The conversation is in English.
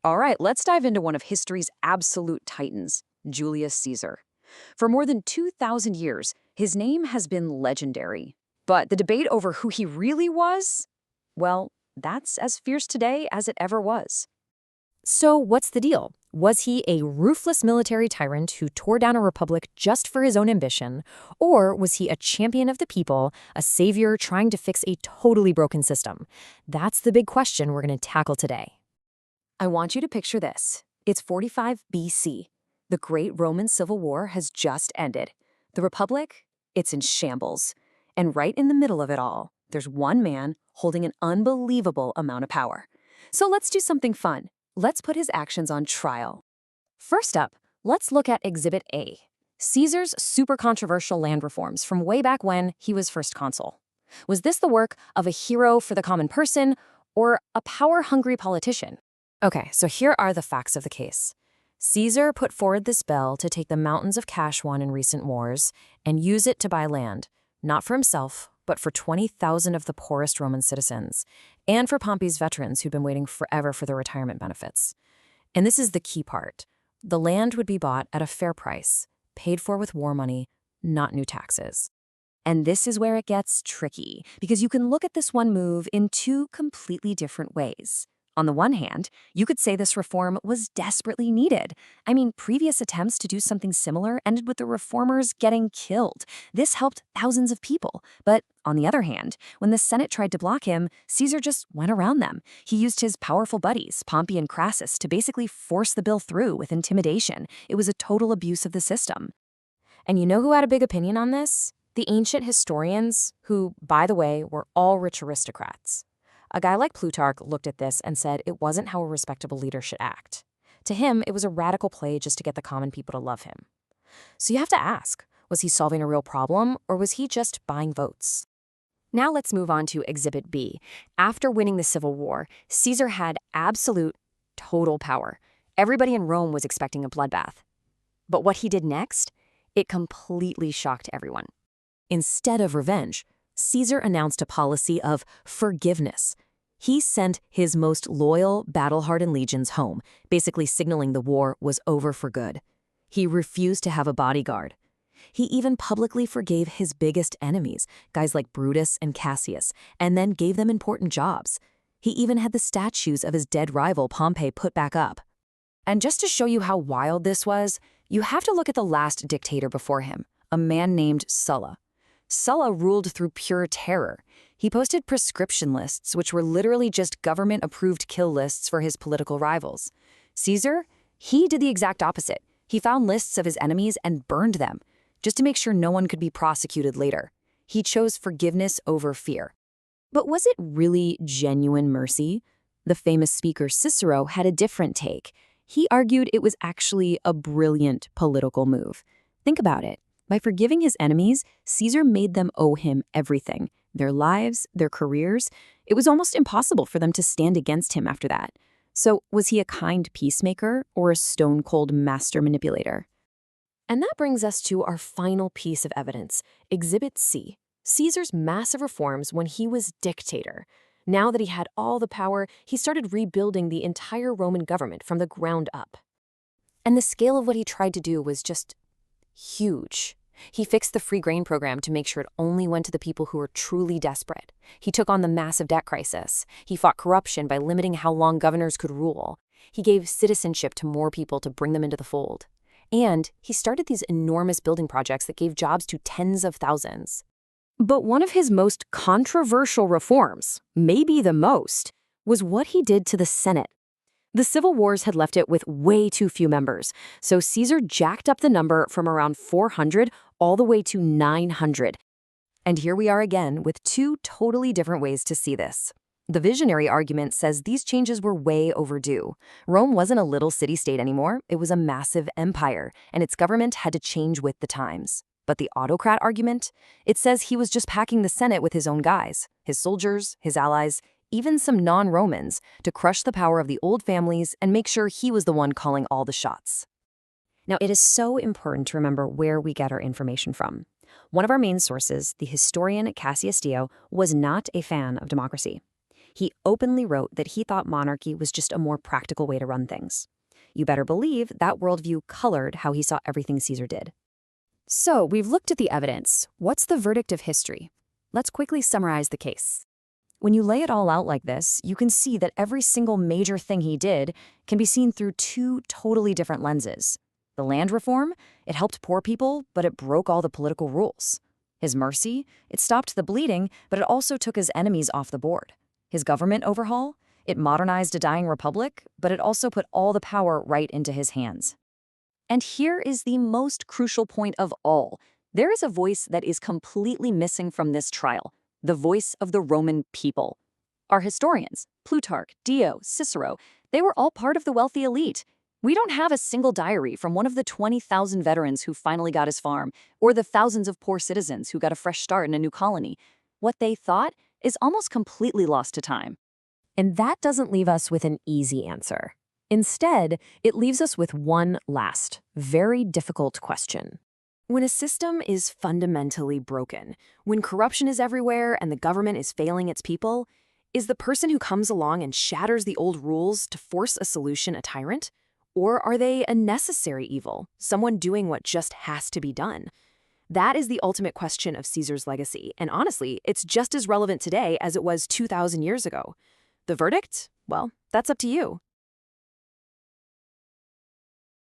All right, let's dive into one of history's absolute titans, Julius Caesar. For more than 2,000 years, his name has been legendary. But the debate over who he really was, well, that's as fierce today as it ever was. So what's the deal? Was he a ruthless military tyrant who tore down a republic just for his own ambition? Or was he a champion of the people, a savior trying to fix a totally broken system? That's the big question we're going to tackle today. I want you to picture this. It's 45 BC. The Great Roman Civil War has just ended. The Republic, it's in shambles. And right in the middle of it all, there's one man holding an unbelievable amount of power. So let's do something fun. Let's put his actions on trial. First up, let's look at Exhibit A, Caesar's super controversial land reforms from way back when he was first consul. Was this the work of a hero for the common person or a power-hungry politician? Okay, so here are the facts of the case. Caesar put forward this bill to take the mountains of cash won in recent wars and use it to buy land, not for himself, but for 20,000 of the poorest Roman citizens, and for Pompey's veterans who'd been waiting forever for their retirement benefits. And this is the key part. The land would be bought at a fair price, paid for with war money, not new taxes. And this is where it gets tricky, because you can look at this one move in two completely different ways. On the one hand, you could say this reform was desperately needed. I mean, previous attempts to do something similar ended with the reformers getting killed. This helped thousands of people. But on the other hand, when the Senate tried to block him, Caesar just went around them. He used his powerful buddies, Pompey and Crassus, to basically force the bill through with intimidation. It was a total abuse of the system. And you know who had a big opinion on this? The ancient historians, who, by the way, were all rich aristocrats. A guy like Plutarch looked at this and said it wasn't how a respectable leader should act. To him, it was a radical play just to get the common people to love him. So you have to ask, was he solving a real problem, or was he just buying votes? Now let's move on to Exhibit B. After winning the Civil War, Caesar had absolute, total power. Everybody in Rome was expecting a bloodbath. But what he did next? It completely shocked everyone. Instead of revenge, Caesar announced a policy of forgiveness. He sent his most loyal, battle-hardened legions home, basically signaling the war was over for good. He refused to have a bodyguard. He even publicly forgave his biggest enemies, guys like Brutus and Cassius, and then gave them important jobs. He even had the statues of his dead rival Pompey put back up. And just to show you how wild this was, you have to look at the last dictator before him, a man named Sulla. Sulla ruled through pure terror. He posted prescription lists, which were literally just government-approved kill lists for his political rivals. Caesar, he did the exact opposite. He found lists of his enemies and burned them, just to make sure no one could be prosecuted later. He chose forgiveness over fear. But was it really genuine mercy? The famous speaker Cicero had a different take. He argued it was actually a brilliant political move. Think about it. By forgiving his enemies, Caesar made them owe him everything, their lives, their careers. It was almost impossible for them to stand against him after that. So was he a kind peacemaker or a stone-cold master manipulator? And that brings us to our final piece of evidence, Exhibit C, Caesar's massive reforms when he was dictator. Now that he had all the power, he started rebuilding the entire Roman government from the ground up. And the scale of what he tried to do was just huge. He fixed the free grain program to make sure it only went to the people who were truly desperate. He took on the massive debt crisis. He fought corruption by limiting how long governors could rule. He gave citizenship to more people to bring them into the fold. And he started these enormous building projects that gave jobs to tens of thousands. But one of his most controversial reforms, maybe the most, was what he did to the Senate. The civil wars had left it with way too few members, so Caesar jacked up the number from around 400 all the way to 900. And here we are again with two totally different ways to see this. The visionary argument says these changes were way overdue. Rome wasn't a little city-state anymore, it was a massive empire, and its government had to change with the times. But the autocrat argument? It says he was just packing the Senate with his own guys, his soldiers, his allies, even some non-Romans, to crush the power of the old families and make sure he was the one calling all the shots. Now, it is so important to remember where we get our information from. One of our main sources, the historian Cassius Dio, was not a fan of democracy. He openly wrote that he thought monarchy was just a more practical way to run things. You better believe that worldview colored how he saw everything Caesar did. So, we've looked at the evidence. What's the verdict of history? Let's quickly summarize the case. When you lay it all out like this, you can see that every single major thing he did can be seen through two totally different lenses. The land reform, it helped poor people, but it broke all the political rules. His mercy, it stopped the bleeding, but it also took his enemies off the board. His government overhaul, it modernized a dying republic, but it also put all the power right into his hands. And here is the most crucial point of all. There is a voice that is completely missing from this trial, the voice of the Roman people. Our historians, Plutarch, Dio, Cicero, they were all part of the wealthy elite. We don't have a single diary from one of the 20,000 veterans who finally got his farm, or the thousands of poor citizens who got a fresh start in a new colony. What they thought is almost completely lost to time. And that doesn't leave us with an easy answer. Instead, it leaves us with one last, very difficult question. When a system is fundamentally broken, when corruption is everywhere and the government is failing its people, is the person who comes along and shatters the old rules to force a solution a tyrant? Or are they a necessary evil, someone doing what just has to be done? That is the ultimate question of Caesar's legacy, and honestly, it's just as relevant today as it was 2,000 years ago. The verdict? Well, that's up to you.